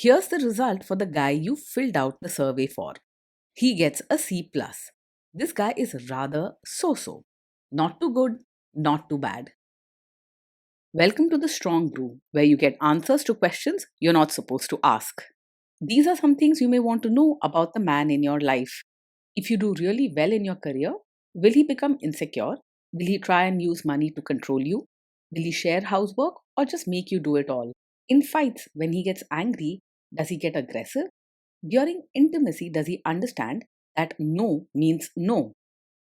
Here's the result for the guy you filled out the survey for. He gets a C+. plus. This guy is rather so-so. Not too good, not too bad. Welcome to the Strong Brew, where you get answers to questions you're not supposed to ask. These are some things you may want to know about the man in your life. If you do really well in your career, will he become insecure? Will he try and use money to control you? Will he share housework or just make you do it all? In fights, when he gets angry, does he get aggressive? During intimacy, does he understand that no means no?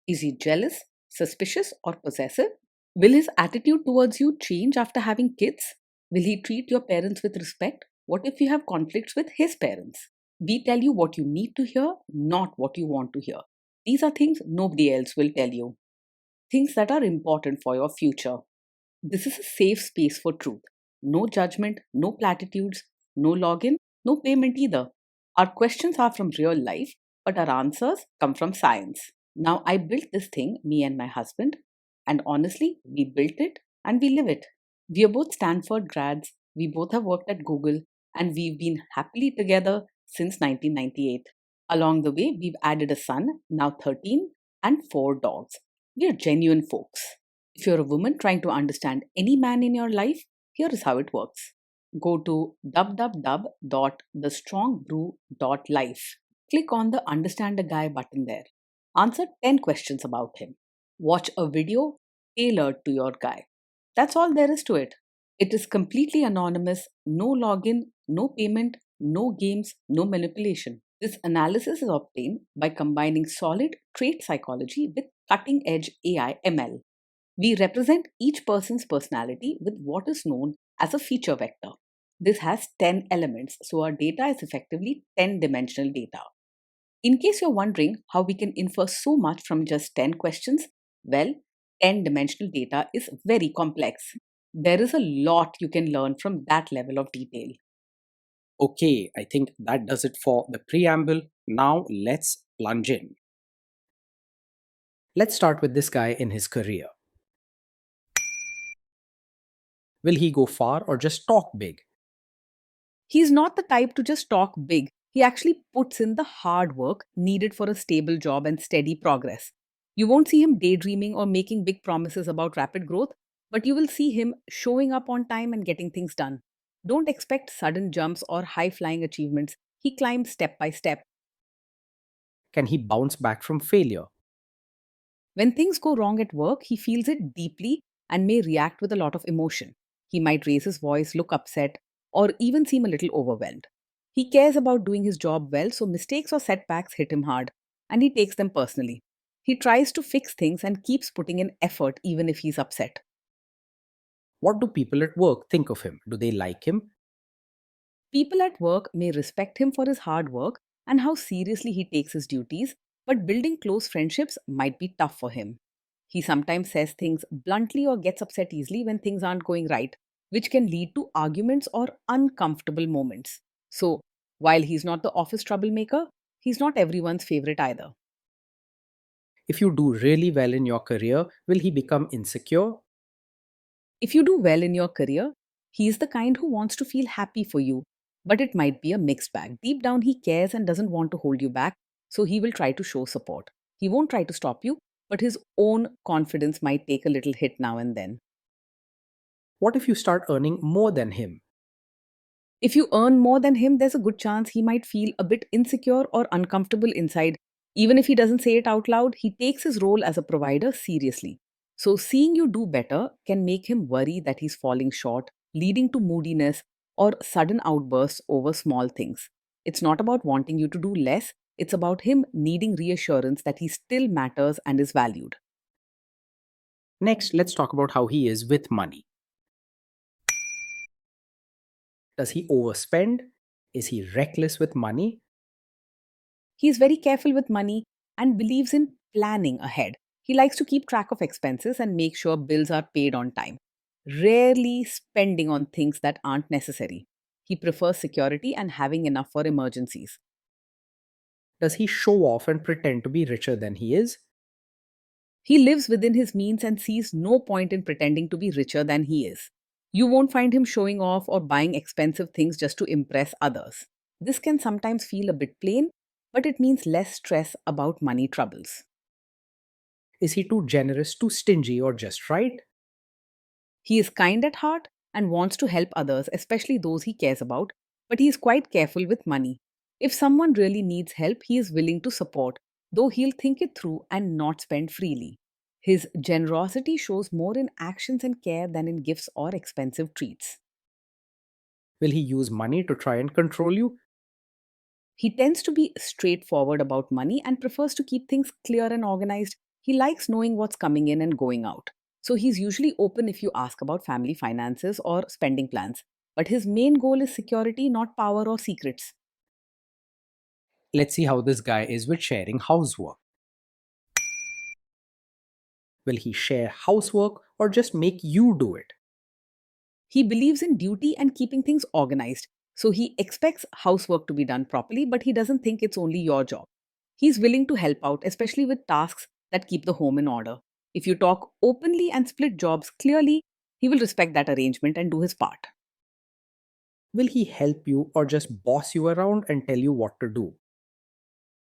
Is he jealous, suspicious, or possessive? Will his attitude towards you change after having kids? Will he treat your parents with respect? What if you have conflicts with his parents? We tell you what you need to hear, not what you want to hear. These are things nobody else will tell you. Things that are important for your future. This is a safe space for truth. No judgment, no platitudes, no login, no payment either. Our questions are from real life, but our answers come from science. Now, I built this thing, me and my husband, and honestly, we built it and we live it. We are both Stanford grads, we both have worked at Google, and we've been happily together since 1998. Along the way, we've added a son, now 13, and 4 dogs. We are genuine folks. If you're a woman trying to understand any man in your life, here is how it works. Go to www.thestrongbrew.life. Click on the Understand a Guy button there. Answer 10 questions about him. Watch a video tailored to your guy. That's all there is to it. It is completely anonymous, no login, no payment, no games, no manipulation. This analysis is obtained by combining solid trait psychology with cutting edge AI ML. We represent each person's personality with what is known as a feature vector. This has 10 elements, so our data is effectively 10-dimensional data. In case you're wondering how we can infer so much from just 10 questions, well, 10-dimensional data is very complex. There is a lot you can learn from that level of detail. Okay, I think that does it for the preamble. Now let's plunge in. Let's start with this guy in his career. Will he go far or just talk big? He's not the type to just talk big. He actually puts in the hard work needed for a stable job and steady progress. You won't see him daydreaming or making big promises about rapid growth, but you will see him showing up on time and getting things done. Don't expect sudden jumps or high flying achievements. He climbs step by step. Can he bounce back from failure? When things go wrong at work, he feels it deeply and may react with a lot of emotion. He might raise his voice, look upset, or even seem a little overwhelmed. He cares about doing his job well, so mistakes or setbacks hit him hard, and he takes them personally. He tries to fix things and keeps putting in effort even if he's upset. What do people at work think of him? Do they like him? People at work may respect him for his hard work and how seriously he takes his duties, but building close friendships might be tough for him. He sometimes says things bluntly or gets upset easily when things aren't going right, which can lead to arguments or uncomfortable moments. So, while he's not the office troublemaker, he's not everyone's favorite either. If you do really well in your career, will he become insecure? If you do well in your career, he's the kind who wants to feel happy for you, but it might be a mixed bag. Deep down, he cares and doesn't want to hold you back, so he will try to show support. He won't try to stop you, but his own confidence might take a little hit now and then. What if you start earning more than him? If you earn more than him, there's a good chance he might feel a bit insecure or uncomfortable inside. Even if he doesn't say it out loud, he takes his role as a provider seriously. So, seeing you do better can make him worry that he's falling short, leading to moodiness or sudden outbursts over small things. It's not about wanting you to do less, it's about him needing reassurance that he still matters and is valued. Next, let's talk about how he is with money. Does he overspend? Is he reckless with money? He's very careful with money and believes in planning ahead. He likes to keep track of expenses and make sure bills are paid on time, rarely spending on things that aren't necessary. He prefers security and having enough for emergencies. Does he show off and pretend to be richer than he is? He lives within his means and sees no point in pretending to be richer than he is. You won't find him showing off or buying expensive things just to impress others. This can sometimes feel a bit plain, but it means less stress about money troubles. Is he too generous, too stingy, or just right? He is kind at heart and wants to help others, especially those he cares about, but he is quite careful with money. If someone really needs help, he is willing to support, though he'll think it through and not spend freely. His generosity shows more in actions and care than in gifts or expensive treats. Will he use money to try and control you? He tends to be straightforward about money and prefers to keep things clear and organized. He likes knowing what's coming in and going out. So he's usually open if you ask about family finances or spending plans. But his main goal is security, not power or secrets. Let's see how this guy is with sharing housework. Will he share housework or just make you do it? He believes in duty and keeping things organized. So he expects housework to be done properly, but he doesn't think it's only your job. He's willing to help out, especially with tasks that keep the home in order. If you talk openly and split jobs clearly, he will respect that arrangement and do his part. Will he help you or just boss you around and tell you what to do?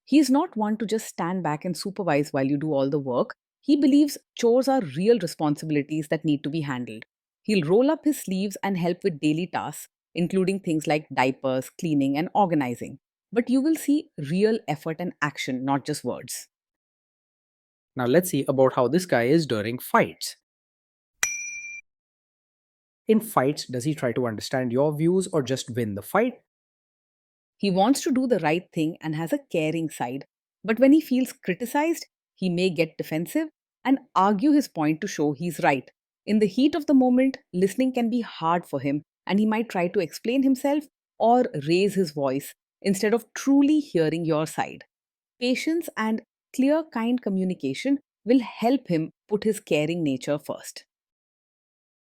He is not one to just stand back and supervise while you do all the work. He believes chores are real responsibilities that need to be handled. He'll roll up his sleeves and help with daily tasks, including things like diapers, cleaning, and organizing. But you will see real effort and action, not just words. Now let's see about how this guy is during fights. In fights, does he try to understand your views or just win the fight? He wants to do the right thing and has a caring side, but when he feels criticized, he may get defensive and argue his point to show he's right. In the heat of the moment, listening can be hard for him, and he might try to explain himself or raise his voice instead of truly hearing your side. Patience and clear, kind communication will help him put his caring nature first.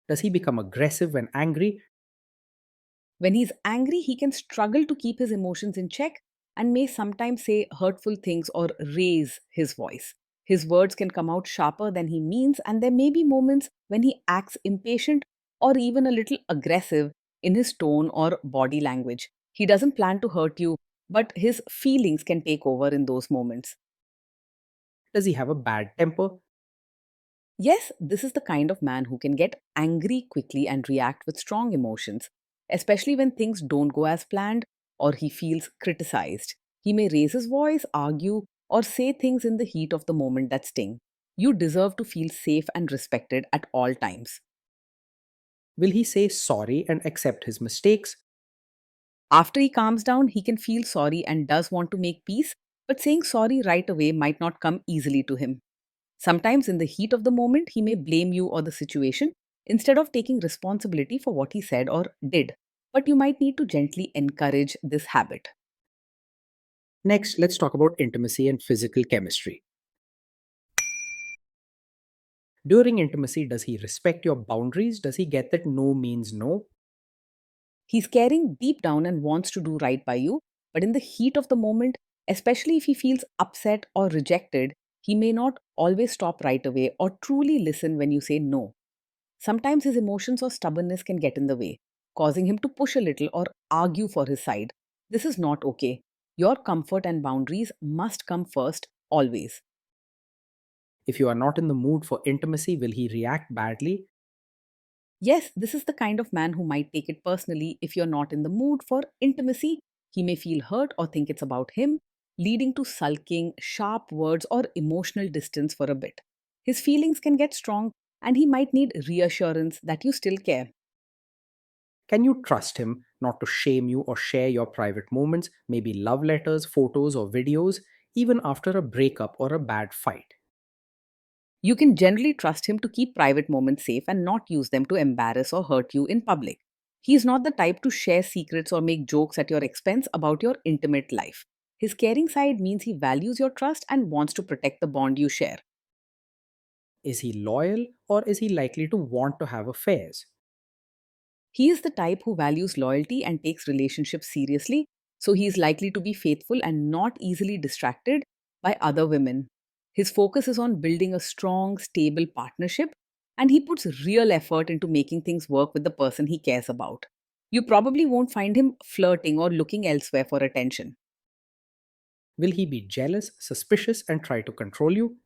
Does he become aggressive when angry? When he's angry, he can struggle to keep his emotions in check and may sometimes say hurtful things or raise his voice. His words can come out sharper than he means, and there may be moments when he acts impatient or even a little aggressive in his tone or body language. He doesn't plan to hurt you, but his feelings can take over in those moments. Does he have a bad temper? Yes, this is the kind of man who can get angry quickly and react with strong emotions, especially when things don't go as planned or he feels criticized. He may raise his voice, argue, or say things in the heat of the moment that sting. You deserve to feel safe and respected at all times. Will he say sorry and accept his mistakes? After he calms down, he can feel sorry and does want to make peace, but saying sorry right away might not come easily to him. Sometimes, in the heat of the moment, he may blame you or the situation instead of taking responsibility for what he said or did. But you might need to gently encourage this habit. Next, let's talk about intimacy and physical chemistry. During intimacy, does he respect your boundaries? Does he get that no means no? He's caring deep down and wants to do right by you, but in the heat of the moment, especially if he feels upset or rejected, he may not always stop right away or truly listen when you say no. Sometimes his emotions or stubbornness can get in the way, causing him to push a little or argue for his side. This is not okay. Your comfort and boundaries must come first, always. If you are not in the mood for intimacy, will he react badly? Yes, this is the kind of man who might take it personally if you're not in the mood for intimacy. He may feel hurt or think it's about him, leading to sulking, sharp words, or emotional distance for a bit. His feelings can get strong, and he might need reassurance that you still care. Can you trust him not to shame you or share your private moments, maybe love letters, photos, or videos, even after a breakup or a bad fight? You can generally trust him to keep private moments safe and not use them to embarrass or hurt you in public. He is not the type to share secrets or make jokes at your expense about your intimate life. His caring side means he values your trust and wants to protect the bond you share. Is he loyal or is he likely to want to have affairs? He is the type who values loyalty and takes relationships seriously, so he is likely to be faithful and not easily distracted by other women. His focus is on building a strong, stable partnership, and he puts real effort into making things work with the person he cares about. You probably won't find him flirting or looking elsewhere for attention. Will he be jealous, suspicious, and try to control you?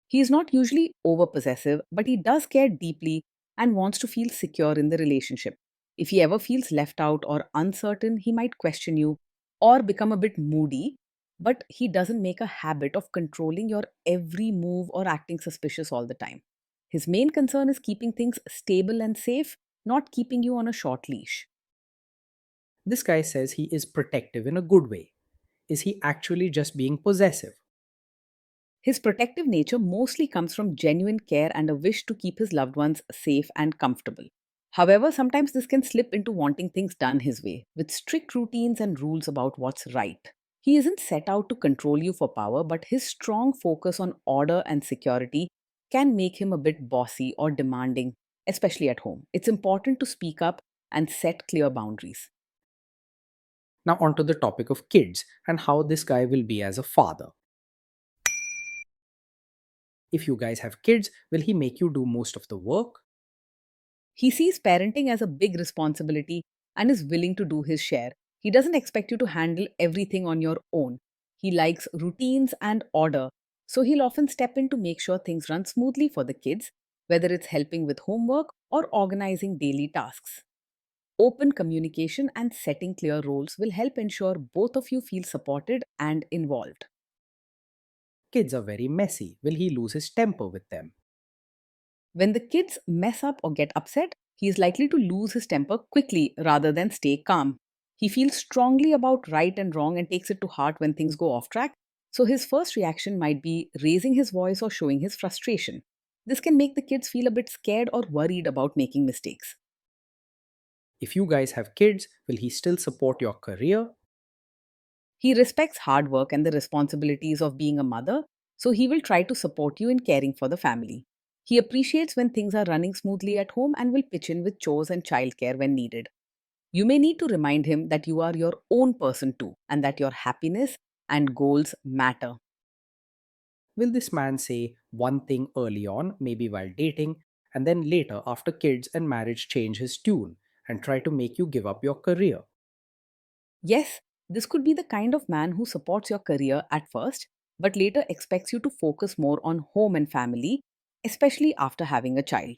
He is not usually over possessive, but he does care deeply and wants to feel secure in the relationship. If he ever feels left out or uncertain, he might question you or become a bit moody, but he doesn't make a habit of controlling your every move or acting suspicious all the time. His main concern is keeping things stable and safe, not keeping you on a short leash. This guy says he is protective in a good way. Is he actually just being possessive? His protective nature mostly comes from genuine care and a wish to keep his loved ones safe and comfortable. However, sometimes this can slip into wanting things done his way, with strict routines and rules about what's right. He isn't set out to control you for power, but his strong focus on order and security can make him a bit bossy or demanding, especially at home. It's important to speak up and set clear boundaries. Now, onto the topic of kids and how this guy will be as a father. If you guys have kids, will he make you do most of the work? He sees parenting as a big responsibility and is willing to do his share. He doesn't expect you to handle everything on your own. He likes routines and order, so he'll often step in to make sure things run smoothly for the kids, whether it's helping with homework or organizing daily tasks. Open communication and setting clear roles will help ensure both of you feel supported and involved. Kids are very messy. Will he lose his temper with them? When the kids mess up or get upset, he is likely to lose his temper quickly rather than stay calm. He feels strongly about right and wrong and takes it to heart when things go off track, so his first reaction might be raising his voice or showing his frustration. This can make the kids feel a bit scared or worried about making mistakes. If you guys have kids, will he still support your career? He respects hard work and the responsibilities of being a mother, so he will try to support you in caring for the family. He appreciates when things are running smoothly at home and will pitch in with chores and childcare when needed. You may need to remind him that you are your own person too and that your happiness and goals matter. Will this man say one thing early on, maybe while dating, and then later, after kids and marriage, change his tune and try to make you give up your career? Yes, this could be the kind of man who supports your career at first, but later expects you to focus more on home and family, especially after having a child.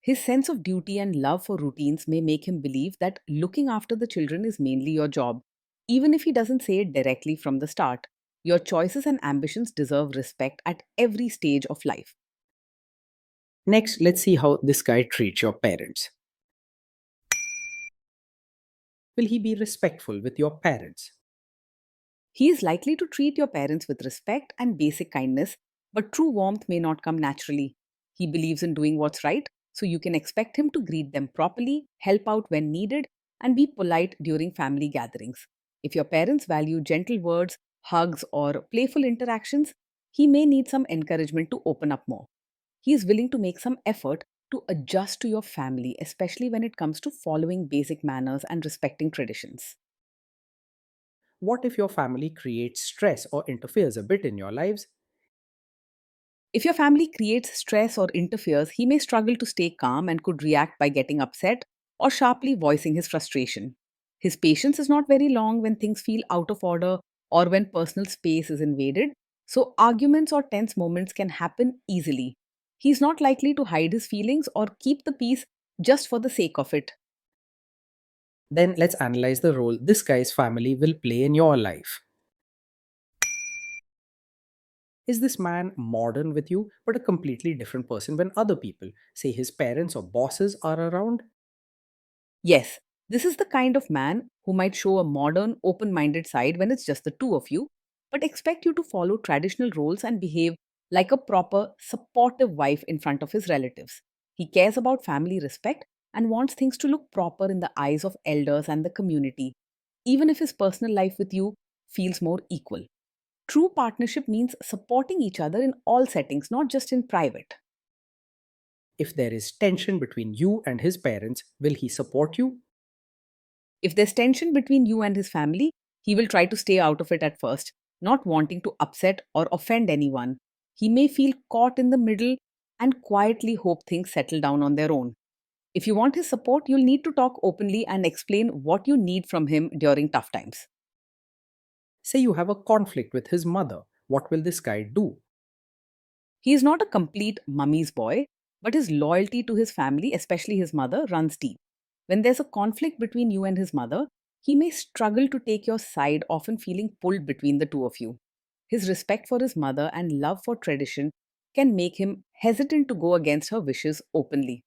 His sense of duty and love for routines may make him believe that looking after the children is mainly your job, even if he doesn't say it directly from the start. Your choices and ambitions deserve respect at every stage of life. Next, let's see how this guy treats your parents. Will he be respectful with your parents? He is likely to treat your parents with respect and basic kindness, but true warmth may not come naturally. He believes in doing what's right, so you can expect him to greet them properly, help out when needed, and be polite during family gatherings. If your parents value gentle words, hugs, or playful interactions, he may need some encouragement to open up more. He is willing to make some effort to adjust to your family, especially when it comes to following basic manners and respecting traditions. What if your family creates stress or interferes a bit in your lives? If your family creates stress or interferes, he may struggle to stay calm and could react by getting upset or sharply voicing his frustration. His patience is not very long when things feel out of order or when personal space is invaded, so arguments or tense moments can happen easily. He's not likely to hide his feelings or keep the peace just for the sake of it. Then let's analyze the role this guy's family will play in your life. Is this man modern with you, but a completely different person when other people, say his parents or bosses, are around? Yes, this is the kind of man who might show a modern, open minded side when it's just the two of you, but expect you to follow traditional roles and behave like a proper, supportive wife in front of his relatives. He cares about family respect and wants things to look proper in the eyes of elders and the community, even if his personal life with you feels more equal. True partnership means supporting each other in all settings, not just in private. If there is tension between you and his parents, will he support you? If there's tension between you and his family, he will try to stay out of it at first, not wanting to upset or offend anyone. He may feel caught in the middle and quietly hope things settle down on their own. If you want his support, you'll need to talk openly and explain what you need from him during tough times. Say you have a conflict with his mother. What will this guy do? He is not a complete mummy's boy, but his loyalty to his family, especially his mother, runs deep. When there's a conflict between you and his mother, he may struggle to take your side, often feeling pulled between the two of you. His respect for his mother and love for tradition can make him hesitant to go against her wishes openly.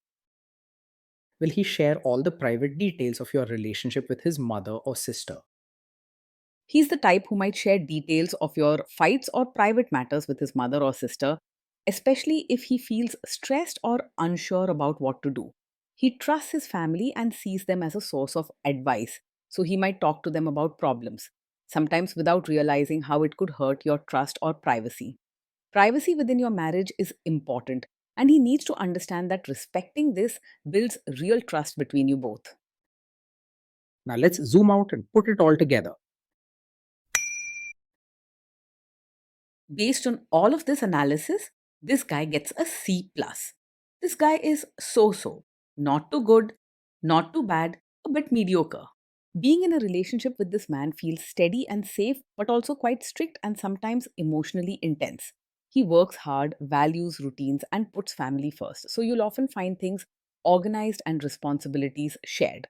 Will he share all the private details of your relationship with his mother or sister? He's the type who might share details of your fights or private matters with his mother or sister, especially if he feels stressed or unsure about what to do. He trusts his family and sees them as a source of advice, so he might talk to them about problems, sometimes without realizing how it could hurt your trust or privacy. Privacy within your marriage is important, and he needs to understand that respecting this builds real trust between you both. Now let's zoom out and put it all together. Based on all of this analysis, this guy gets a C plus. This guy is so, not too good, not too bad, a bit mediocre. Being in a relationship with this man feels steady and safe, but also quite strict and sometimes emotionally intense. He works hard, values routines, and puts family first. So you'll often find things organized and responsibilities shared.